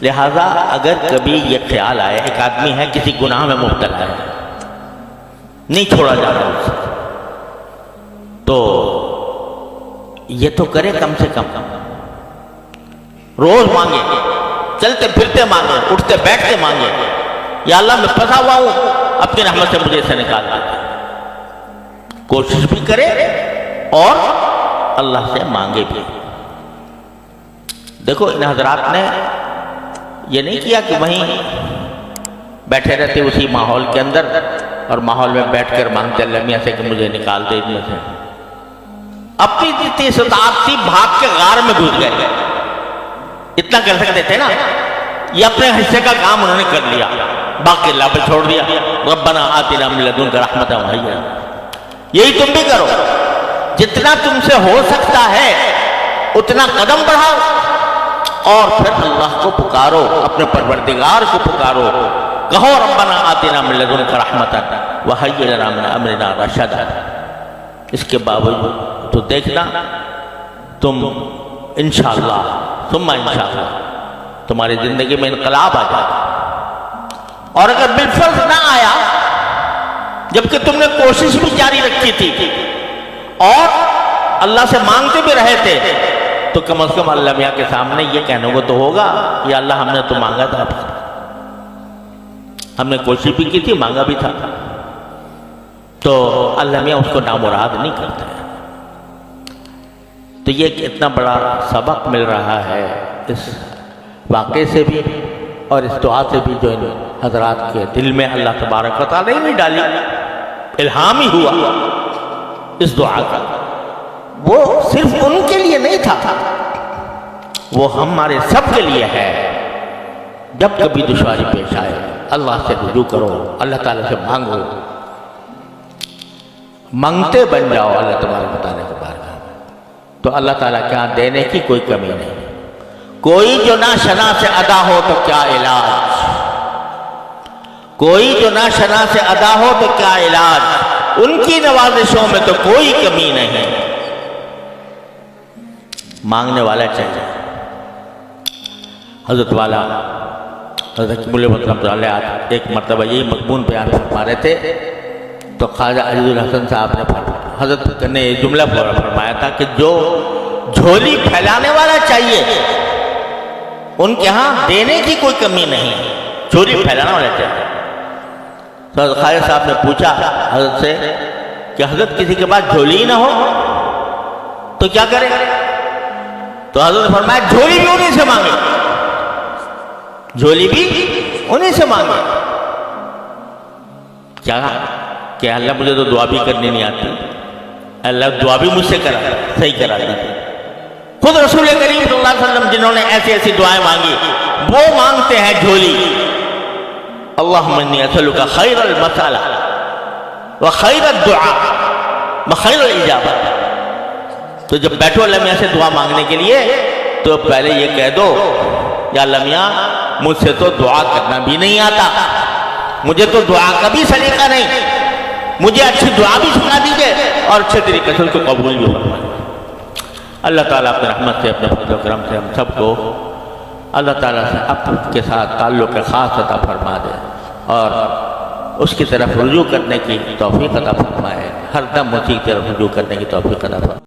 لہذا اگر کبھی یہ خیال آئے ایک آدمی ہے کسی گناہ میں مبتلا ہے نہیں چھوڑا جا رہا اس سے، تو یہ تو کرے کم سے کم روز مانگے، چلتے پھرتے مانگے، اٹھتے بیٹھتے مانگے، یا اللہ میں پھنسا ہوا ہوں اپنی رحمت سے مجھے اسے نکال دے، کوشش بھی کرے اور اللہ سے مانگے بھی۔ دیکھو ان حضرات نے یہ نہیں کیا کہ وہیں بیٹھے رہتے اسی ماحول کے اندر اور ماحول میں بیٹھ کر مانگتے اللہ میاں سے کہ مجھے نکال دے ان میں سے، اپنی جتنی استطاعت تھی بھاگ کے غار میں گھس گئے، اتنا کر سکتے تھے نا، یہ اپنے حصے کا کام انہوں نے کر لیا، باقی اللہ پہ چھوڑ دیا، ربنا آتنا من لدنک رحمۃ وہیّ۔ یہی تم بھی کرو، جتنا تم سے ہو سکتا ہے اتنا قدم بڑھاؤ اور پھر اللہ کو پکارو، اپنے پروردگار کو پکارو، کہو ربنا آتنا من لدنک رحمۃ وہیّ لنا من امرنا رشدا۔ اس کے باوجود تو دیکھنا تم انشاءاللہ ثم انشاءاللہ تمہاری زندگی میں انقلاب آ جائے، اور اگر بالفرض نہ آیا جبکہ تم نے کوشش بھی جاری رکھی تھی اور اللہ سے مانگتے بھی رہے تھے، تو کم از کم اللہ میاں کے سامنے یہ کہنے کو تو ہوگا یا اللہ ہم نے تو مانگا تھا، ہم نے کوشش بھی کی تھی، مانگا بھی تھا، تو اللہ میاں اس کو نامراد نہیں کرتے۔ تو یہ ایک اتنا بڑا سبق مل رہا ہے اس واقعے سے بھی اور اس دعا سے بھی جو ان حضرات کے دل میں اللہ تبارک و تعالیٰ نے ڈالی، الہام ہی ہوا اس دعا کا، وہ صرف ان کے لیے نہیں تھا، وہ ہمارے سب کے لیے ہے۔ جب کبھی دشواری پیش آئے اللہ سے رجوع کرو، اللہ تعالیٰ سے مانگو، منگتے بن جاؤ اللہ تبارک و تعالیٰ کے بارگاہ میں، تو اللہ تعالیٰ کے ہاں دینے کی کوئی کمی نہیں۔ کوئی جو نہ شنا سے ادا ہو تو کیا علاج، کوئی جو نہ شنا سے ادا ہو تو کیا علاج، ان کی نوازشوں میں تو کوئی کمی نہیں، مانگنے والا چاہیے۔ حضرت والا حضرت مولوی رحمۃ اللہ علیہ ایک مرتبہ یہی مضمون بیان فرما رہے تھے، تو خواجہ عزیز الحسن صاحب نے حضرت نے یہ جملہ فرمایا تھا کہ جو جھولی پھیلانے والا چاہیے ان کے ہاں دینے کی کوئی کمی نہیں، جھولی پھیلانا والا چاہیے۔ تو حضرت خواجہ صاحب نے پوچھا حضرت سے کہ حضرت کسی کے پاس جھولی نہ ہو تو کیا کرے؟ تو حضرت نے فرمایا جھولی بھی انہیں سے مانگے، جھولی بھی انہیں سے مانگے۔ کیا کہ اللہ مجھے تو دعا بھی کرنی نہیں آتی، اللہ دعا بھی مجھ سے کرا صحیح کرا دیتے۔ خود رسول کریم صلی اللہ علیہ وسلم جنہوں نے ایسی ایسی دعائیں مانگی وہ مانگتے ہیں جھولی، اللہم انی اسألک خیر المسألہ وخیر الدعاء وخیر الاجابہ۔ تو جب بیٹھو اللہ میاں سے دعا مانگنے کے لیے تو پہلے یہ کہہ دو یا اللہ میاں مجھ سے تو دعا کرنا بھی نہیں آتا، مجھے تو دعا کا بھی سلیقہ نہیں، مجھے اچھی دعا بھی سکھا دیجئے اور اچھے طریقے سے اس کو قبول بھی فرمائے۔ اللہ تعالیٰ اپنے رحمت سے اپنے فضل و کرم سے ہم سب کو اللہ تعالیٰ سے اپنے کے ساتھ تعلق خاص عطا فرما دے اور اس کی طرف رجوع کرنے کی توفیق عطا فرمائے، ہر دم اسی کی طرف رجوع کرنے کی توفیق عطا فرمائے۔